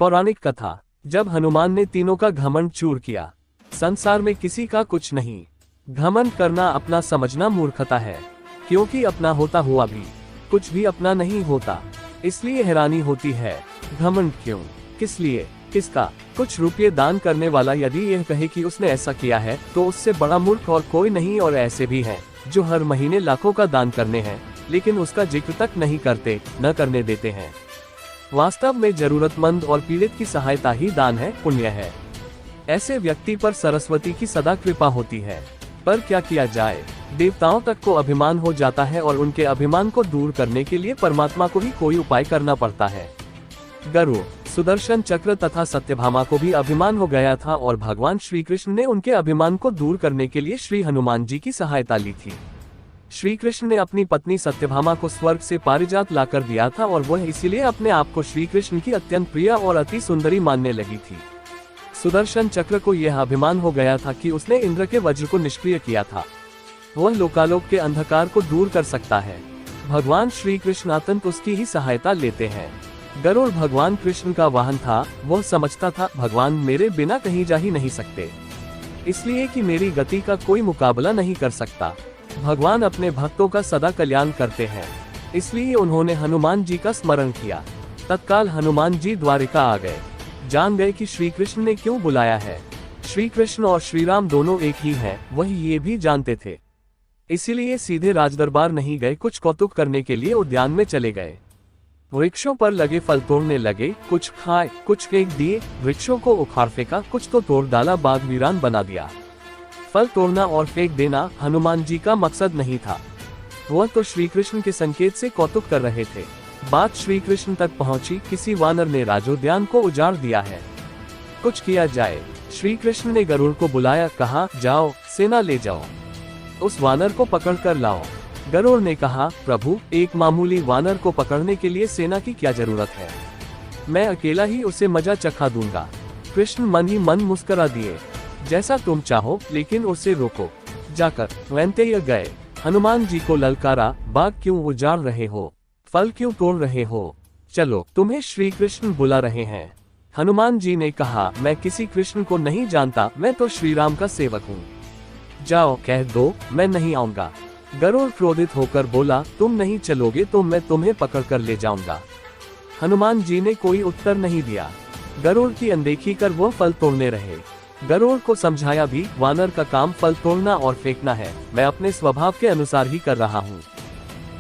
पौराणिक कथा। जब हनुमान ने तीनों का घमंड चूर किया। संसार में किसी का कुछ नहीं। घमंड करना अपना समझना मूर्खता है, क्योंकि अपना होता हुआ भी कुछ भी अपना नहीं होता। इसलिए हैरानी होती है, घमंड क्यों, किस लिए, किसका। कुछ रुपये दान करने वाला यदि यह कहे कि उसने ऐसा किया है तो उससे बड़ा मूर्ख और कोई नहीं। और ऐसे भी हैं जो हर महीने लाखों का दान करने हैं, लेकिन उसका जिक्र तक नहीं करते, न करने देते हैं। वास्तव में जरूरतमंद और पीड़ित की सहायता ही दान है, पुण्य है। ऐसे व्यक्ति पर सरस्वती की सदा कृपा होती है। पर क्या किया जाए, देवताओं तक को अभिमान हो जाता है और उनके अभिमान को दूर करने के लिए परमात्मा को ही कोई उपाय करना पड़ता है। गरुड़, सुदर्शन चक्र तथा सत्यभामा को भी अभिमान हो गया था और भगवान श्री कृष्ण ने उनके अभिमान को दूर करने के लिए श्री हनुमान जी की सहायता ली थी। श्री कृष्ण ने अपनी पत्नी सत्यभामा को स्वर्ग से पारिजात लाकर दिया था और वह इसीलिए अपने आप को श्री कृष्ण की अत्यंत प्रिय और अति सुंदरी मानने लगी थी। सुदर्शन चक्र को यह अभिमान हो गया था कि उसने इंद्र के वज्र को निष्क्रिय किया था। वह लोकालोक के अंधकार को दूर कर सकता है। भगवान श्री कृष्ण अत्यंत उसकी ही सहायता लेते हैं। गरुड़ भगवान कृष्ण का वाहन था। वह समझता था भगवान मेरे बिना कहीं जा ही नहीं सकते, इसलिए कि मेरी गति का कोई मुकाबला नहीं कर सकता। भगवान अपने भक्तों का सदा कल्याण करते हैं, इसलिए उन्होंने हनुमान जी का स्मरण किया। तत्काल हनुमान जी द्वारिका आ गए। जान गए कि श्री कृष्ण ने क्यों बुलाया है। श्री कृष्ण और श्री राम दोनों एक ही हैं, वह ये भी जानते थे। इसीलिए सीधे राजदरबार नहीं गए, कुछ कौतुक करने के लिए उद्यान में चले गए। वृक्षों पर लगे फल तोड़ने लगे, कुछ खाए, कुछ फेंक दिए। वृक्षों को उखाड़ फेंका, कुछ तो तोड़ डाला, बाग वीरान बना दिया। फल तोड़ना और फेंक देना हनुमान जी का मकसद नहीं था। वह तो श्री कृष्ण के संकेत से कौतुक कर रहे थे। बात श्री कृष्ण तक पहुंची। किसी वानर ने राजोद्यान को उजाड़ दिया है, कुछ किया जाए। श्री कृष्ण ने गरुड़ को बुलाया, कहा जाओ सेना ले जाओ, उस वानर को पकड़ कर लाओ। गरुड़ ने कहा, प्रभु एक मामूली वानर को पकड़ने के लिए सेना की क्या जरूरत है, मैं अकेला ही उसे मजा चखा दूंगा। कृष्ण मन ही मन मुस्करा दिए, जैसा तुम चाहो, लेकिन उसे रोको। जाकर वैंतेय गए। हनुमान जी को ललकारा, बाग क्यों उजाड़ रहे हो, फल क्यों तोड़ रहे हो, चलो तुम्हें श्री कृष्ण बुला रहे हैं। हनुमान जी ने कहा, मैं किसी कृष्ण को नहीं जानता, मैं तो श्री राम का सेवक हूँ। जाओ कह दो मैं नहीं आऊंगा। गरुड़ क्रोधित होकर बोला, तुम नहीं चलोगे तो मैं तुम्हें पकड़ कर ले जाऊंगा। हनुमान जी ने कोई उत्तर नहीं दिया। गरुड़ की अनदेखी कर वो फल तोड़ने रहे। गरुड़ को समझाया भी, वानर का काम फल तोड़ना और फेंकना है, मैं अपने स्वभाव के अनुसार ही कर रहा हूँ,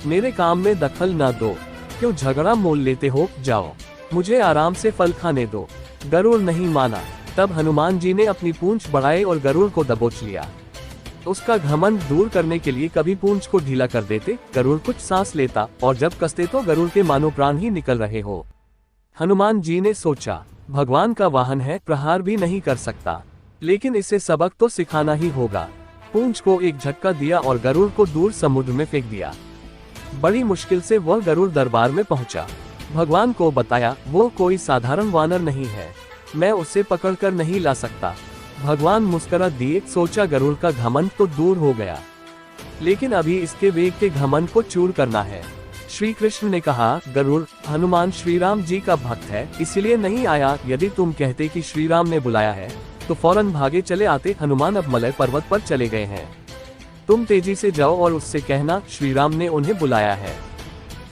मेरे काम में दखल न दो। क्यों झगड़ा मोल लेते हो, जाओ मुझे आराम से फल खाने दो। गरुड़ नहीं माना। तब हनुमान जी ने अपनी पूंछ बढ़ाई और गरुड़ को दबोच लिया। उसका घमंड दूर करने के लिए कभी पूंछ को ढीला कर देते, गरुड़ कुछ सांस लेता, और जब कसते तो गरुड़ के मानो प्राण ही निकल रहे हो। हनुमान जी ने सोचा, भगवान का वाहन है, प्रहार भी नहीं कर सकता, लेकिन इसे सबक तो सिखाना ही होगा। पूंछ को एक झटका दिया और गरुड़ को दूर समुद्र में फेंक दिया। बड़ी मुश्किल से वह गरुड़ दरबार में पहुंचा। भगवान को बताया, वो कोई साधारण वानर नहीं है, मैं उसे पकड़कर नहीं ला सकता। भगवान मुस्कुरा दिए। सोचा गरुड़ का घमंड तो दूर हो गया, लेकिन अभी इसके वेग के घमंड को चूर करना है। श्री कृष्ण ने कहा, गरुड़ हनुमान श्री राम जी का भक्त है, इसलिए नहीं आया। यदि तुम कहते कि श्री राम ने बुलाया है तो फौरन भागे चले आते। हनुमान अब मलय पर्वत पर चले गए हैं, तुम तेजी से जाओ और उससे कहना श्री राम ने उन्हें बुलाया है।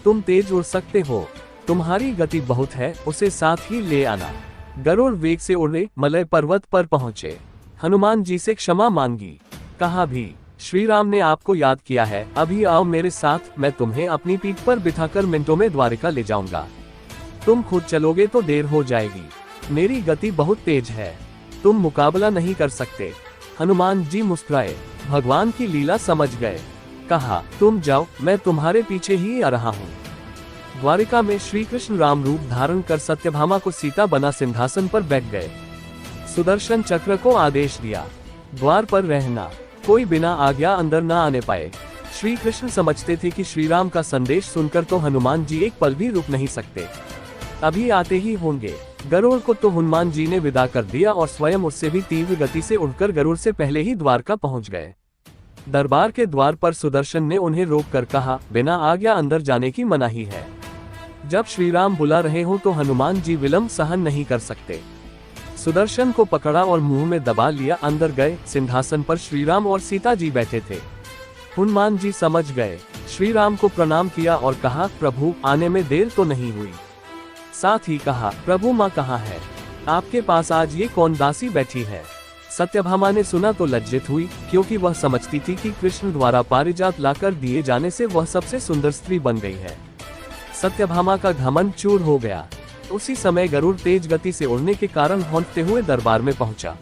तुम तेज उड़ सकते हो, तुम्हारी गति बहुत है, उसे साथ ही ले आना। गरुड़ वेग से उड़े मलय पर्वत पर पहुंचे। हनुमान जी से क्षमा मांगी। कहा भी, श्री राम ने आपको याद किया है, अभी आओ मेरे साथ, मैं तुम्हें अपनी पीठ पर बिठाकर मिनटों में द्वारिका ले जाऊंगा। तुम खुद चलोगे तो देर हो जाएगी, मेरी गति बहुत तेज है, तुम मुकाबला नहीं कर सकते। हनुमान जी मुस्कुराए, भगवान की लीला समझ गए। कहा, तुम जाओ, मैं तुम्हारे पीछे ही आ रहा हूँ। द्वारिका में श्री कृष्ण राम रूप धारण कर सत्यभामा को सीता बना सिंहासन पर बैठ गए। सुदर्शन चक्र को आदेश दिया, द्वार पर रहना, कोई बिना आज्ञा अंदर न आने पाए। श्री कृष्ण समझते थे कि श्री राम का संदेश सुनकर तो हनुमान जी एक पल भी रुक नहीं सकते, अभी आते ही होंगे। गरुड़ को तो हनुमान जी ने विदा कर दिया और स्वयं उससे भी तीव्र गति से उड़कर गरुड़ से पहले ही द्वारका पहुंच गए। दरबार के द्वार पर सुदर्शन ने उन्हें रोक कर कहा, बिना आज्ञा अंदर जाने की मनाही है। जब श्री राम बुला रहे हो तो हनुमान जी विलंब सहन नहीं कर सकते। सुदर्शन को पकड़ा और मुंह में दबा लिया। अंदर गए। सिंहासन पर श्री राम और सीता जी बैठे थे। हनुमान जी समझ गए। श्री राम को प्रणाम किया और कहा, प्रभु आने में देर तो नहीं हुई। साथ ही कहा, प्रभु माँ कहाँ है? आपके पास आज ये कौन दासी बैठी है? सत्यभामा ने सुना तो लज्जित हुई, क्योंकि वह समझती थी कि कृष्ण द्वारा पारिजात लाकर दिए जाने से वह सबसे सुंदर स्त्री बन गई है। सत्यभामा का घमंड चूर हो गया। उसी समय गरुड़ तेज गति से उड़ने के कारण हौंकते हुए दरबार में पहुंचा।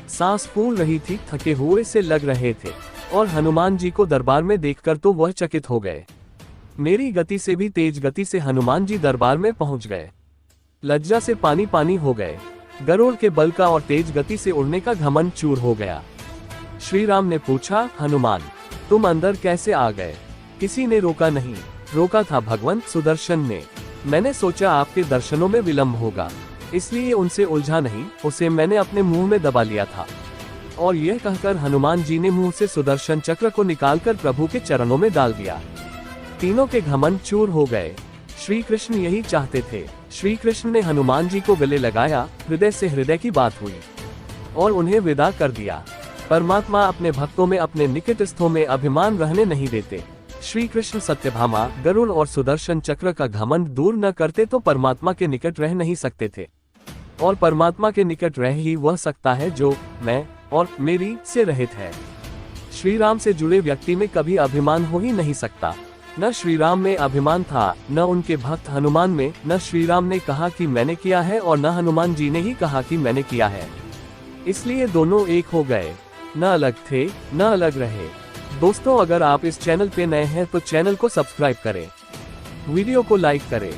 सांस फूल रही थी, थके हुए से लग रहे थे, और हनुमान जी को दरबार में देखकर तो वह चकित हो गए। मेरी गति से भी तेज गति से हनुमान जी दरबार में पहुंच गए। लज्जा से पानी पानी हो गए। गरुड़ के बल का और तेज गति से उड़ने का घमंड चूर हो गया। श्री राम ने पूछा, हनुमान तुम अंदर कैसे आ गए? किसी ने रोका नहीं। रोका था भगवंत सुदर्शन ने। मैंने सोचा आपके दर्शनों में विलंब होगा, इसलिए उनसे उलझा नहीं, उसे मैंने अपने मुंह में दबा लिया था। और यह कहकर हनुमान जी ने मुंह से सुदर्शन चक्र को निकालकर प्रभु के चरणों में डाल दिया। तीनों के घमंड चूर हो गए। श्री कृष्ण यही चाहते थे। श्री कृष्ण ने हनुमान जी को गले लगाया। हृदय से हृदय की बात हुई और उन्हें विदा कर दिया। परमात्मा अपने भक्तों में, अपने निकटस्थों में अभिमान रहने नहीं देते। श्री कृष्ण सत्यभामा, गरुड़ और सुदर्शन चक्र का घमंड दूर न करते तो परमात्मा के निकट रह नहीं सकते थे। और परमात्मा के निकट रह ही वह सकता है जो मैं और मेरी से रहित है। श्री राम से जुड़े व्यक्ति में कभी अभिमान हो ही नहीं सकता। न श्री राम में अभिमान था, न उनके भक्त हनुमान में। न श्री राम ने कहा कि मैंने किया है और न हनुमान जी ने ही कहा कि मैंने किया है। इसलिए दोनों एक हो गए, न अलग थे, न अलग रहे। दोस्तों, अगर आप इस चैनल पे नए हैं तो चैनल को सब्सक्राइब करें, वीडियो को लाइक करें।